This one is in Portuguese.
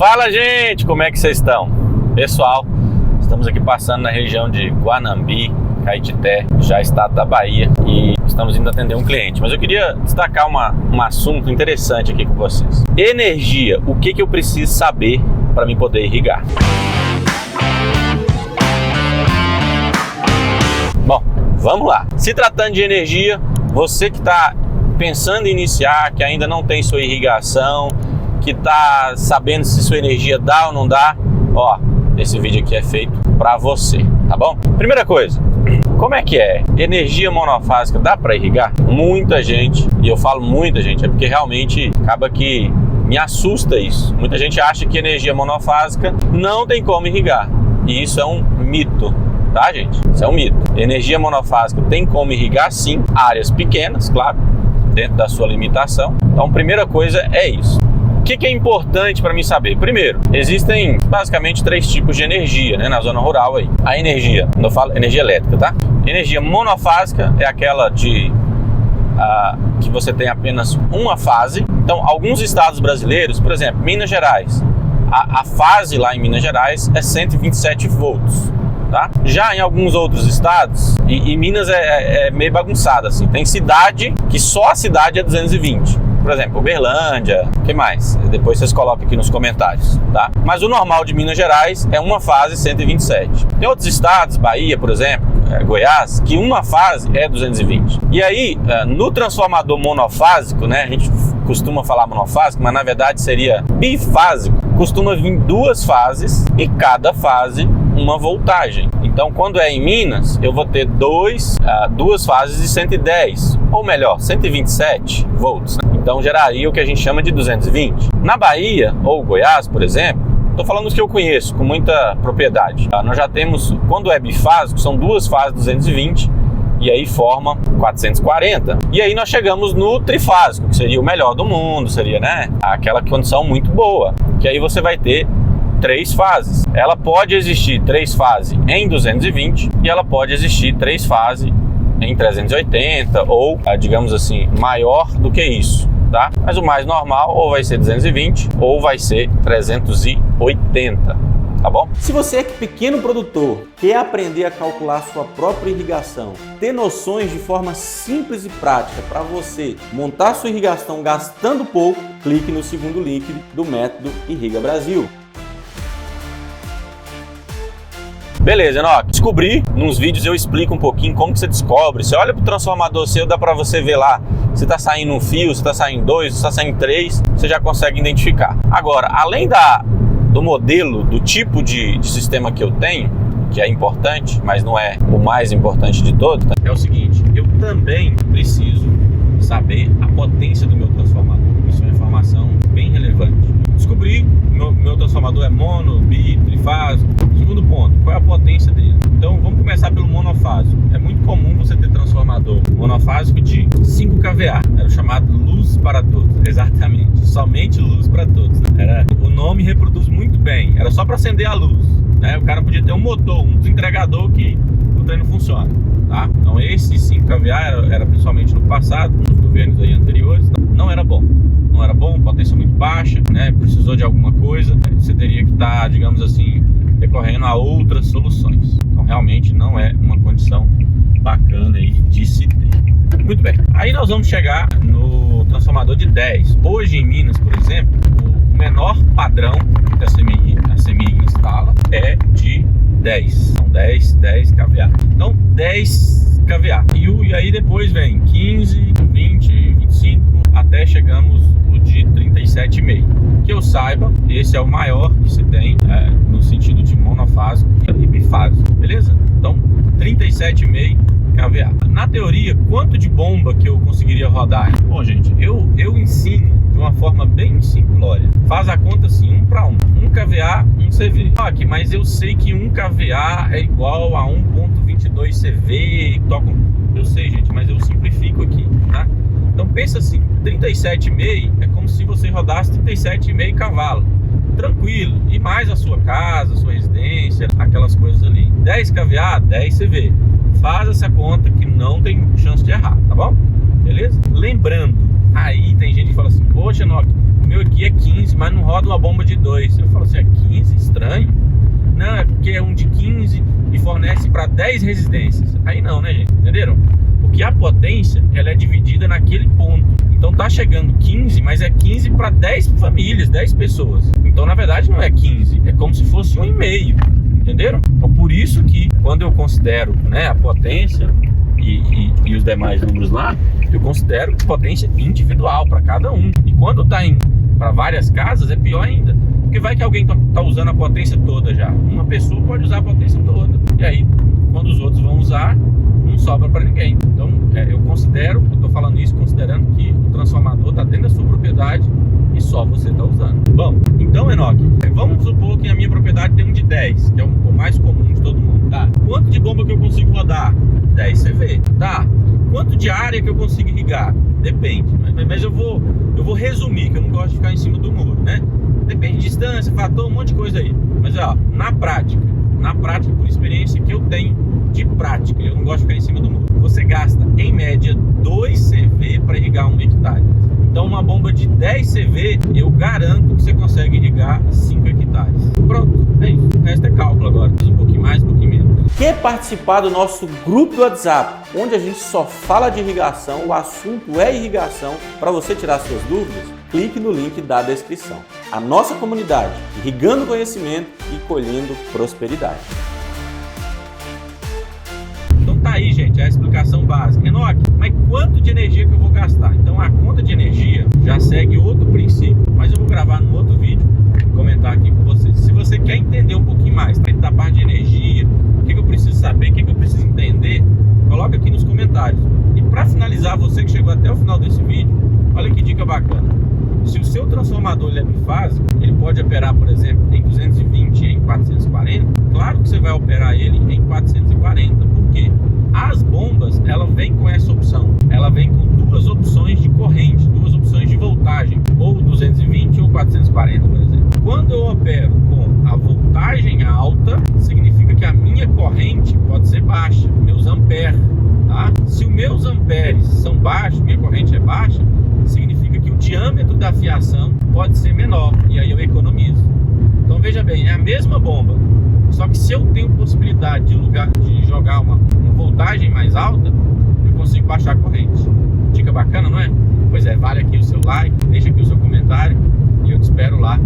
Fala, gente, como é que vocês estão? Pessoal, estamos aqui passando na região de Guanambi, Caetité, já estado da Bahia, e estamos indo atender um cliente. Mas eu queria destacar um assunto interessante aqui com vocês. Energia, o que eu preciso saber para mim poder irrigar? Bom, vamos lá. Se tratando de energia, você que está pensando em iniciar, que ainda não tem sua irrigação, que está sabendo se sua energia dá ou não dá, ó, esse vídeo aqui é feito para você, tá bom? Primeira coisa, como é que é? Energia monofásica dá para irrigar? Muita gente, e eu falo muita gente, é porque realmente acaba que me assusta isso. Muita gente acha que energia monofásica não tem como irrigar, e isso é um mito. Tá, gente? Isso é um mito. Energia monofásica tem como irrigar, sim, áreas pequenas, claro, dentro da sua limitação. Então, primeira coisa é isso. O que é importante para mim saber? Primeiro, existem basicamente 3 tipos de energia, né, na zona rural aí. A energia, quando eu falo energia elétrica, tá? Energia monofásica é aquela que você tem apenas uma fase. Então, alguns estados brasileiros, por exemplo, Minas Gerais, a fase lá em Minas Gerais é 127 volts. Tá? Já em alguns outros estados, e Minas é meio bagunçado assim, tem cidade que só a cidade é 220, por exemplo, Uberlândia, o que mais? Depois vocês colocam aqui nos comentários, tá? Mas o normal de Minas Gerais é uma fase 127. Tem outros estados, Bahia, por exemplo, Goiás, que uma fase é 220. E aí, no transformador monofásico, né, a gente costuma falar monofásico, mas na verdade seria bifásico, costuma vir 2 fases e cada fase uma voltagem. Então, quando é em Minas, eu vou ter 2 fases de 110, ou melhor, 127 volts. Né? Então, geraria o que a gente chama de 220. Na Bahia, ou Goiás, por exemplo, estou falando dos que eu conheço com muita propriedade. Nós já temos, quando é bifásico, são 2 fases 220, e aí forma 440. E aí nós chegamos no trifásico, que seria o melhor do mundo, seria, né, aquela condição muito boa, que aí você vai ter 3 fases. Ela pode existir 3 fases em 220 e ela pode existir 3 fases em 380 ou, digamos assim, maior do que isso, tá? Mas o mais normal ou vai ser 220 ou vai ser 380, tá bom? Se você é pequeno produtor, quer aprender a calcular sua própria irrigação, ter noções de forma simples e prática para você montar sua irrigação gastando pouco, clique no segundo link do método Irriga Brasil. Beleza, Enoque. Descobri, nos vídeos eu explico um pouquinho como que você descobre. Você olha pro transformador seu, dá para você ver lá se tá saindo um fio, se tá saindo 2, se tá saindo 3, você já consegue identificar. Agora, além do modelo, do tipo de sistema que eu tenho, que é importante, mas não é o mais importante de todos, tá? É o seguinte, eu também preciso saber a potência do meu transformador. Isso é uma informação bem relevante. Descobri, meu transformador é mono, bi, trifásico. Segundo ponto, qual é a potência dele? Então vamos começar pelo monofásico. É muito comum você ter transformador monofásico de 5 kVA, era o chamado luz para todos, exatamente, somente luz para todos, né? O nome reproduz muito bem, era só para acender a luz, né? O cara podia ter um motor, um desentregador que o trem não funciona, tá? Então esse 5 kVA era principalmente no passado, nos governos aí anteriores, não era bom. Não era bom, potência muito baixa, né? Precisou de alguma coisa, você teria que estar, digamos assim, recorrendo a outras soluções. Então realmente não é uma condição bacana aí de se ter. Muito bem, aí nós vamos chegar no transformador de 10. Hoje em Minas, por exemplo, o menor padrão que a CEMIG instala é de 10. São 10 kVA. Então 10 kVA. E aí depois vem 15, 20, 25, até chegamos o de 37,5. Que eu saiba, esse é o maior que se tem no sentido de monofásico e bifásico, beleza? Então 37,5 kVA. Na teoria, quanto de bomba que eu conseguiria rodar? Bom, gente, eu ensino de uma forma bem simplória. Faz a conta assim, 1 para 1. 1 kVA, 1 CV. Aqui, mas eu sei que 1 kVA é igual a 1.22 CV. Eu sei, gente, mas eu simplifico aqui, tá? Então pensa assim, 37,5 é como se você rodasse 37,5 cavalos. Tranquilo, e mais a sua casa, a sua residência, aquelas coisas ali. 10 kVA, 10 CV. Faz essa conta que não tem chance de errar, tá bom? Beleza? Lembrando, aí tem gente que fala assim, poxa, Enoque, meu aqui é 15, mas não roda uma bomba de 2. Eu falo assim, é 15? Estranho. Não, é porque é um de 15 e fornece para 10 residências. Aí não, né, gente? Entenderam? Porque a potência, ela é dividida naquele ponto. Então tá chegando 15, mas é 15 para 10 famílias, 10 pessoas. Então, na verdade, não é 15, é como se fosse 1,5. Entenderam? Então, por isso que quando eu considero, né, a potência e os demais números lá, eu considero potência individual para cada um. E quando tá para várias casas, é pior ainda. Porque vai que alguém tá usando a potência toda já. Uma pessoa pode usar a potência toda. E aí, quando os outros vão usar, não sobra para ninguém. Então, eu tô falando isso considerando que o transformador está dentro da sua propriedade e só você está usando. Bom, então, Enoque, vamos supor que a minha propriedade tem um de 10, que é o mais comum de todo mundo, tá? Quanto de bomba que eu consigo rodar? 10 CV, tá? Quanto de área que eu consigo irrigar? Depende, mas eu vou resumir, que eu não gosto de ficar em cima do muro, né? Depende de distância, fator, um monte de coisa aí. Mas, ó, na prática, por experiência que eu tenho de prática, eu não gosto de ficar em cima do muro, você gasta, em média, 2 CV para irrigar 1 hectare. Então, uma bomba de 10 CV, eu garanto que você consegue irrigar 5 hectares. Pronto, é isso. O resto é cálculo agora. Um pouquinho mais, um pouquinho menos. Quer participar do nosso grupo do WhatsApp, onde a gente só fala de irrigação, o assunto é irrigação, para você tirar suas dúvidas? Clique no link da descrição. A nossa comunidade, irrigando conhecimento e colhendo prosperidade. Então tá aí, gente, a explicação básica. Enoque, mas quanto de energia que eu vou gastar? Então a conta de energia já segue outro princípio, mas eu vou gravar num outro vídeo e comentar aqui com vocês. Se você quer entender um pouquinho mais da parte de energia, o que eu preciso saber, o que eu preciso entender, coloca aqui nos comentários. E para finalizar, você que chegou até o final desse vídeo, olha que dica bacana. Se o seu transformador ele é bifásico, ele pode operar, por exemplo, em 220 e em 440, claro que você vai operar ele em 440, porque as bombas, ela vem com essa opção, ela vem com duas opções de corrente, duas opções de voltagem, ou 220 ou 440, por exemplo. Quando eu opero com a voltagem alta, significa que a minha corrente pode ser baixa, meus amperes, tá? Se os meus amperes são baixos, minha corrente é baixa, significa que o diâmetro da fiação pode ser menor, e aí eu economizo. Então veja bem, é a mesma bomba, só que se eu tenho possibilidade de jogar uma voltagem mais alta, eu consigo baixar a corrente. Dica bacana, não é? Pois é, vale aqui o seu like, deixa aqui o seu comentário e eu te espero lá